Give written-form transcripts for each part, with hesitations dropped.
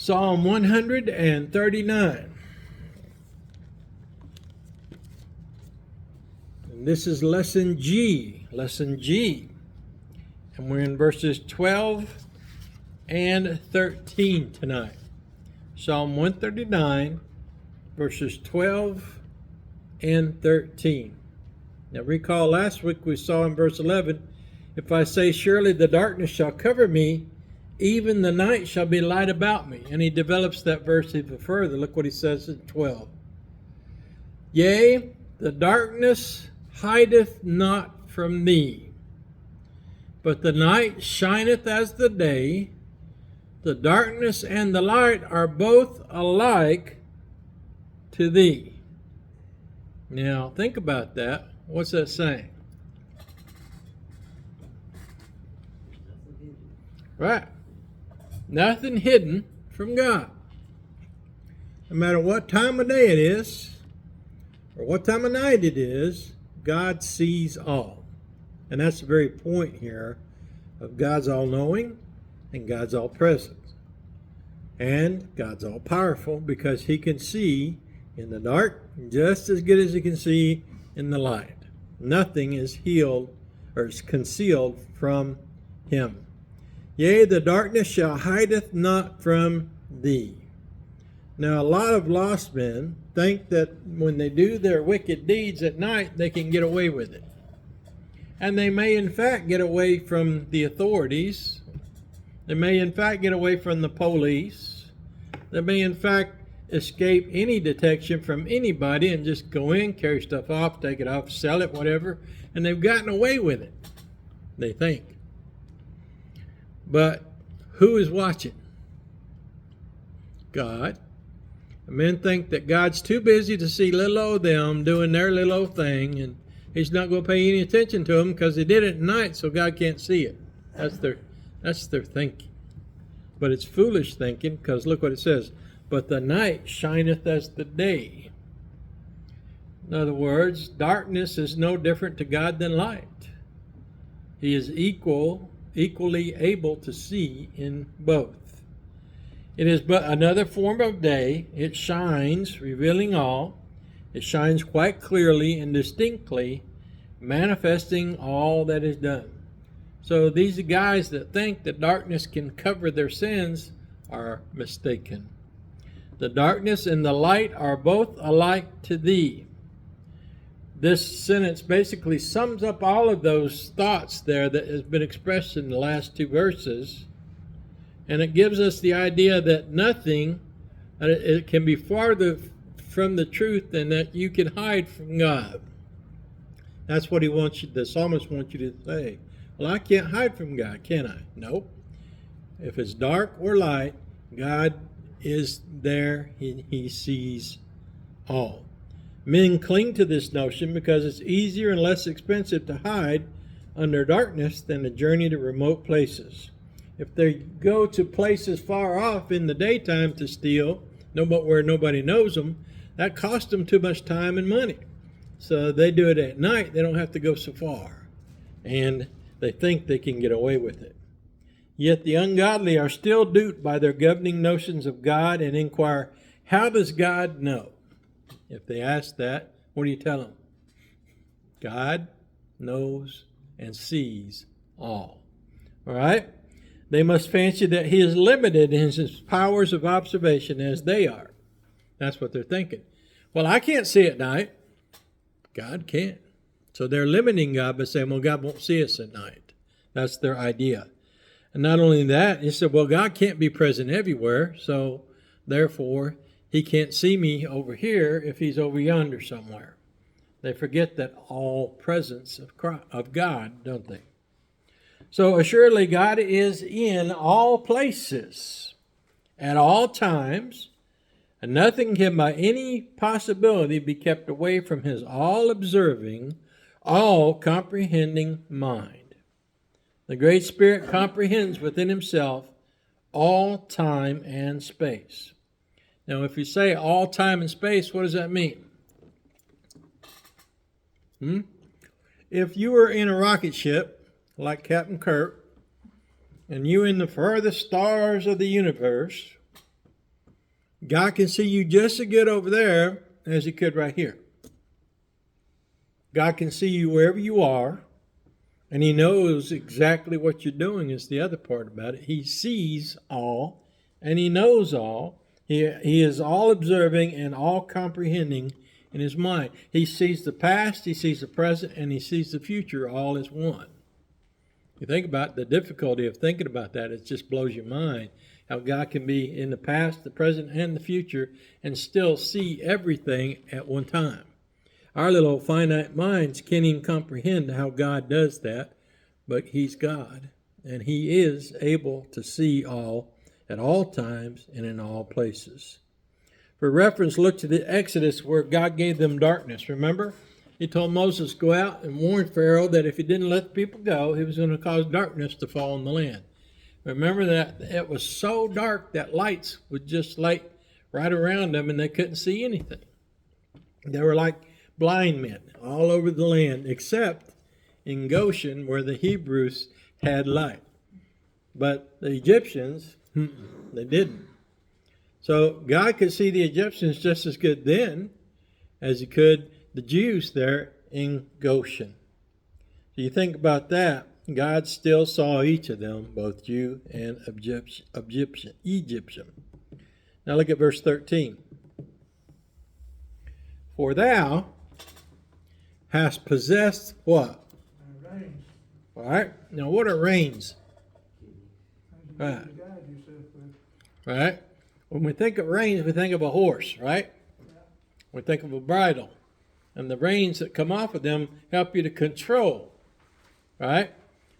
Psalm 139. And this is lesson G. And we're in verses 12 and 13 tonight. Psalm 139, verses 12 and 13. Now recall last week we saw in verse 11, if I say, surely the darkness shall cover me, even the night shall be light about me. And he develops that verse even further. Look what he says in 12. Yea, the darkness hideth not from thee, but the night shineth as the day. The darkness and the light are both alike to thee. Now, think about that. What's that saying? Right. Nothing hidden from God. No matter what time of day it is, or what time of night it is, God sees all. And that's the very point here of God's all-knowing and God's all-present. And God's all-powerful because he can see in the dark just as good as he can see in the light. Nothing is healed or is concealed from him. Yea, the darkness shall hideth not from thee. Now, a lot of lost men think that when they do their wicked deeds at night, they can get away with it. And they may, in fact, get away from the authorities. They may, in fact, get away from the police. They may, in fact, escape any detection from anybody and just go in, carry stuff off, take it off, sell it, whatever. And they've gotten away with it, they think. But who is watching? God. Men think that God's too busy to see little old them doing their little old thing, and he's not going to pay any attention to them because they did it at night, so God can't see it. That's their thinking. But it's foolish thinking, because look what it says. But the night shineth as the day. In other words, darkness is no different to God than light. He is equally able to see in both. It is but another form of day. It shines, revealing all. It shines quite clearly and distinctly, manifesting all that is done. So these guys that think that darkness can cover their sins are mistaken. The darkness and the light are both alike to thee. This sentence basically sums up all of those thoughts there that has been expressed in the last two verses. And it gives us the idea that nothing, it can be farther from the truth than that you can hide from God. That's what the psalmist wants you to say. Well, I can't hide from God, can I? Nope. If it's dark or light, God is there. He sees all. Men cling to this notion because it's easier and less expensive to hide under darkness than to journey to remote places. If they go to places far off in the daytime to steal, where nobody knows them, that costs them too much time and money. So they do it at night. They don't have to go so far. And they think they can get away with it. Yet the ungodly are still duped by their governing notions of God and inquire, how does God know? If they ask that, what do you tell them? God knows and sees all. All right? They must fancy that he is limited in his powers of observation as they are. That's what they're thinking. Well, I can't see at night. God can. So they're limiting God by saying, well, God won't see us at night. That's their idea. And not only that, he said, well, God can't be present everywhere, so therefore he can't see me over here if he's over yonder somewhere. They forget that all presence of God, don't they? So assuredly God is in all places, at all times, and nothing can by any possibility be kept away from his all-observing, all-comprehending mind. The Great Spirit comprehends within himself all time and space. Now, if you say all time and space, what does that mean? If you were in a rocket ship, like Captain Kirk, and you in the furthest stars of the universe, God can see you just as good over there as he could right here. God can see you wherever you are, and he knows exactly what you're doing is the other part about it. He sees all, and he knows all. He is all observing and all comprehending in his mind. He sees the past, he sees the present, and he sees the future all as one. You think about the difficulty of thinking about that, it just blows your mind. How God can be in the past, the present, and the future and still see everything at one time. Our little finite minds can't even comprehend how God does that, but he's God, and he is able to see all at all times and in all places. For reference, look to the Exodus where God gave them darkness. Remember? He told Moses, go out and warn Pharaoh that if he didn't let the people go, he was going to cause darkness to fall on the land. Remember that it was so dark that lights would just light right around them and they couldn't see anything. They were like blind men all over the land, except in Goshen where the Hebrews had light. But the Egyptians, they didn't. So God could see the Egyptians just as good then as he could the Jews there in Goshen. So you think about that, God still saw each of them, both Jew and Egyptian. Now look at verse 13. For thou hast possessed what? Reins. All right. Now what are reins? Right. Right. When we think of reins, we think of a horse, right? We think of a bridle. And the reins that come off of them help you to control, right?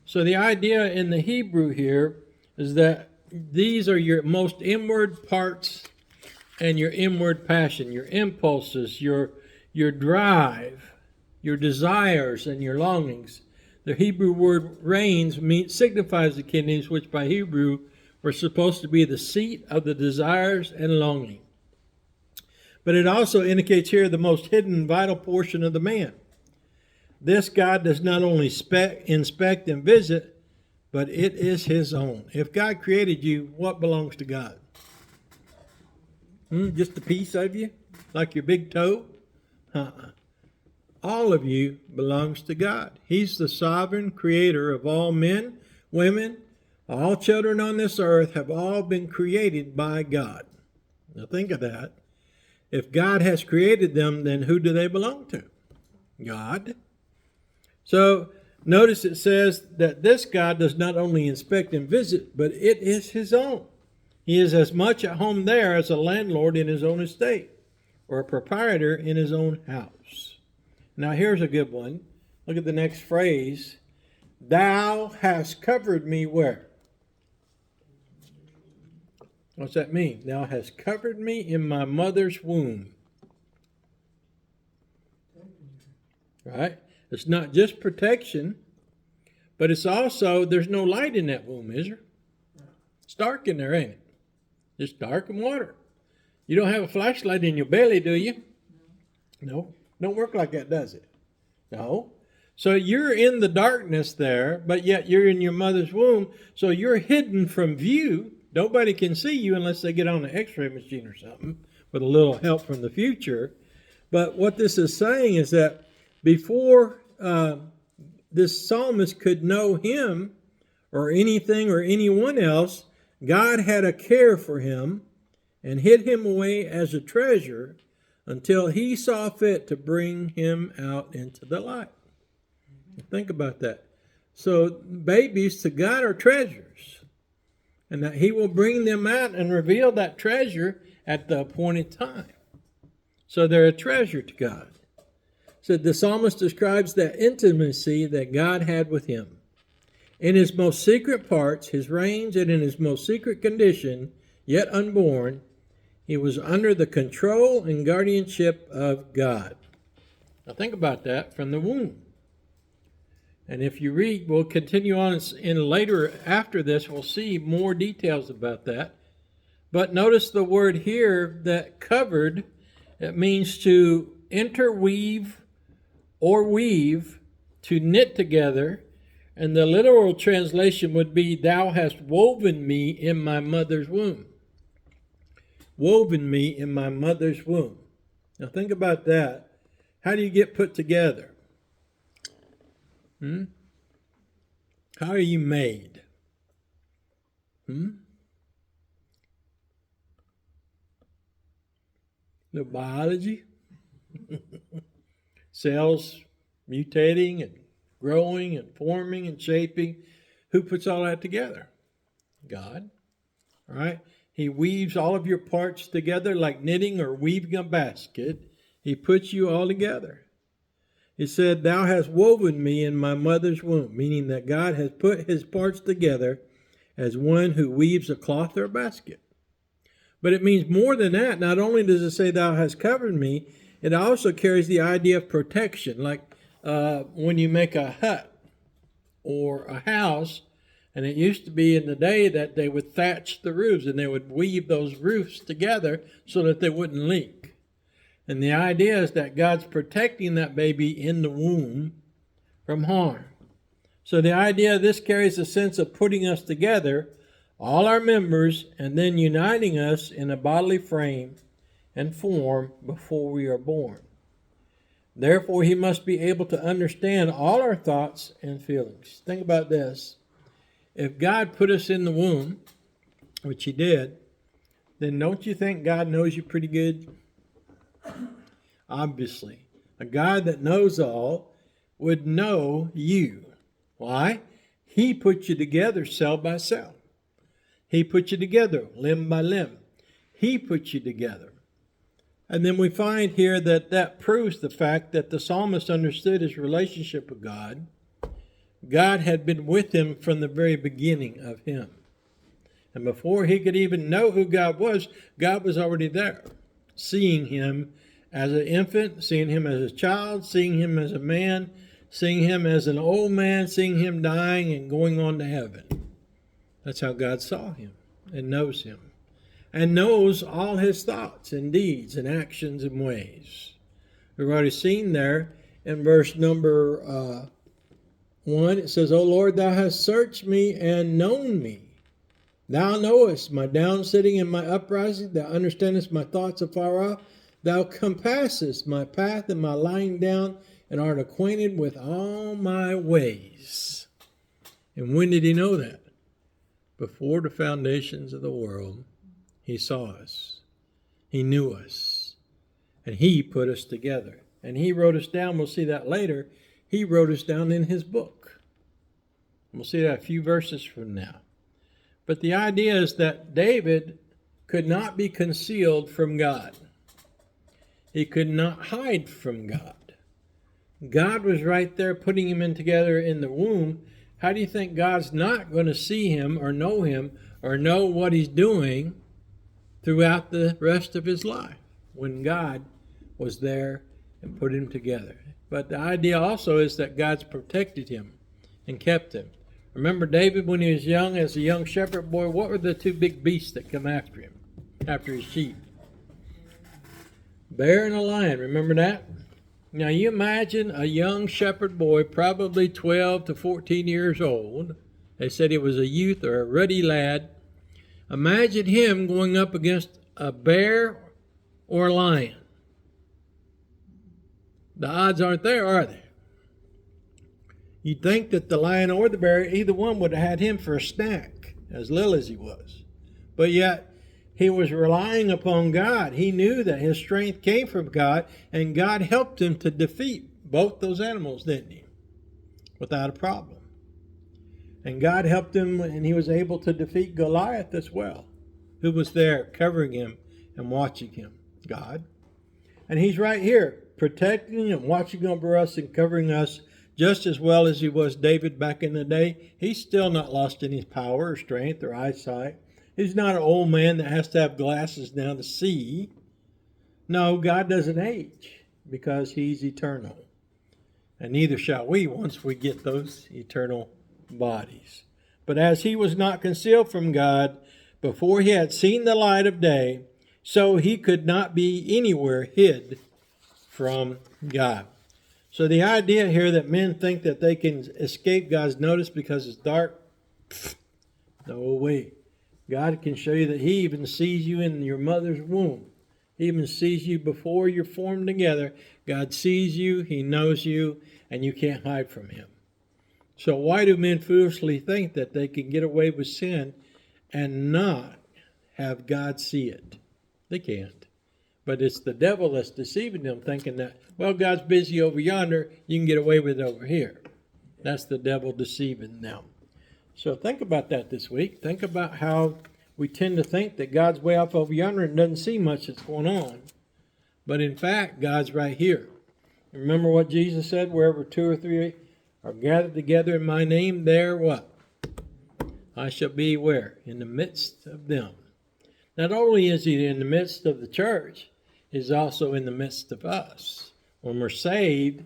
So the idea in the Hebrew here is that these are your most inward parts and your inward passion, your impulses, your drive, your desires, and your longings. The Hebrew word reins signifies the kidneys, which by Hebrew were supposed to be the seat of the desires and longing. But it also indicates here the most hidden, vital portion of the man. This God does not only inspect and visit, but it is his own. If God created you, what belongs to God? Just a piece of you? Like your big toe? All of you belongs to God. He's the sovereign creator of all men, women, all children on this earth have all been created by God. Now think of that. If God has created them, then who do they belong to? God. So notice it says that this God does not only inspect and visit, but it is his own. He is as much at home there as a landlord in his own estate or a proprietor in his own house. Now here's a good one. Look at the next phrase. Thou hast covered me where? What's that mean? Thou hast covered me in my mother's womb. Right? It's not just protection, but it's also, there's no light in that womb, is there? It's dark in there, ain't it? Just dark and water. You don't have a flashlight in your belly, do you? No. Don't work like that, does it? No. So you're in the darkness there, but yet you're in your mother's womb, so you're hidden from view. Nobody can see you unless they get on an x-ray machine or something with a little help from the future. But what this is saying is that before this psalmist could know him or anything or anyone else, God had a care for him and hid him away as a treasure until he saw fit to bring him out into the light. Think about that. So babies to God are treasures. And that he will bring them out and reveal that treasure at the appointed time. So they're a treasure to God. So the psalmist describes that intimacy that God had with him. In his most secret parts, his reins, and in his most secret condition, yet unborn, he was under the control and guardianship of God. Now think about that from the womb. And if you read, we'll continue on in later after this, we'll see more details about that. But notice the word here that covered, it means to interweave or weave, to knit together. And the literal translation would be, thou hast woven me in my mother's womb. woven me in my mother's womb. Now think about that. How do you get put together? How are you made? The biology? Cells mutating and growing and forming and shaping. Who puts all that together? God. All right? He weaves all of your parts together like knitting or weaving a basket. He puts you all together. He said, thou hast woven me in my mother's womb, meaning that God has put his parts together as one who weaves a cloth or a basket. But it means more than that. Not only does it say thou hast covered me, it also carries the idea of protection. Like when you make a hut or a house, and it used to be in the day that they would thatch the roofs and they would weave those roofs together so that they wouldn't leak. And the idea is that God's protecting that baby in the womb from harm. So the idea of this carries a sense of putting us together, all our members, and then uniting us in a bodily frame and form before we are born. Therefore, he must be able to understand all our thoughts and feelings. Think about this. If God put us in the womb, which he did, then don't you think God knows you pretty good? Obviously. A God that knows all would know you. Why? He put you together cell by cell. He put you together limb by limb. He put you together. And then we find here that proves the fact that the psalmist understood his relationship with God. God had been with him from the very beginning of him. And before he could even know who God was already there, seeing him as an infant, seeing him as a child, seeing him as a man, seeing him as an old man, seeing him dying and going on to heaven. That's how God saw him and knows him, and knows all his thoughts and deeds and actions and ways. We've already seen there in verse number 1, it says, O Lord, thou hast searched me and known me. Thou knowest my down sitting and my uprising. Thou understandest my thoughts afar off. Thou compassest my path and my lying down, and art acquainted with all my ways. And when did he know that? Before the foundations of the world, he saw us. He knew us. And he put us together. And he wrote us down. We'll see that later. He wrote us down in his book. We'll see that a few verses from now. But the idea is that David could not be concealed from God. He could not hide from God. God was right there putting him in together in the womb. How do you think God's not going to see him or know what he's doing throughout the rest of his life when God was there and put him together? But the idea also is that God's protected him and kept him. Remember David when he was young, as a young shepherd boy, what were the two big beasts that come after him, after his sheep? Bear and a lion, remember that? Now you imagine a young shepherd boy, probably 12 to 14 years old. They said he was a youth or a ruddy lad. Imagine him going up against a bear or a lion. The odds aren't there, are they? You'd think that the lion or the bear, either one would have had him for a snack, as little as he was. But yet, he was relying upon God. He knew that his strength came from God, and God helped him to defeat both those animals, didn't he? Without a problem. And God helped him, and he was able to defeat Goliath as well, who was there covering him and watching him, God. And he's right here, protecting and watching over us and covering us just as well as he was David back in the day. He's still not lost any power or strength or eyesight. He's not an old man that has to have glasses now to see. No, God doesn't age because he's eternal. And neither shall we once we get those eternal bodies. But as he was not concealed from God before he had seen the light of day, so he could not be anywhere hid from God. So the idea here that men think that they can escape God's notice because it's dark, no way. God can show you that He even sees you in your mother's womb. He even sees you before you're formed together. God sees you, He knows you, and you can't hide from Him. So why do men foolishly think that they can get away with sin and not have God see it? They can't. But it's the devil that's deceiving them, thinking that, well, God's busy over yonder, you can get away with it over here. That's the devil deceiving them. So think about that this week. Think about how we tend to think that God's way off over yonder and doesn't see much that's going on. But in fact, God's right here. Remember what Jesus said, wherever 2 or 3 are gathered together in my name, there what? I shall be where? In the midst of them. Not only is He in the midst of the church, He's also in the midst of us. When we're saved,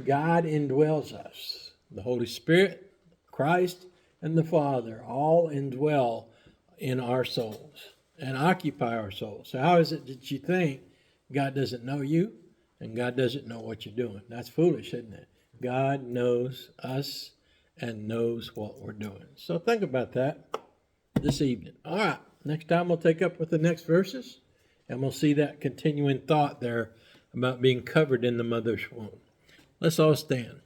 God indwells us. The Holy Spirit, Christ, and the Father all indwell in our souls and occupy our souls. So how is it that you think God doesn't know you and God doesn't know what you're doing? That's foolish, isn't it? God knows us and knows what we're doing. So think about that this evening. All right, next time we'll take up with the next verses, and we'll see that continuing thought there about being covered in the mother's womb. Let's all stand.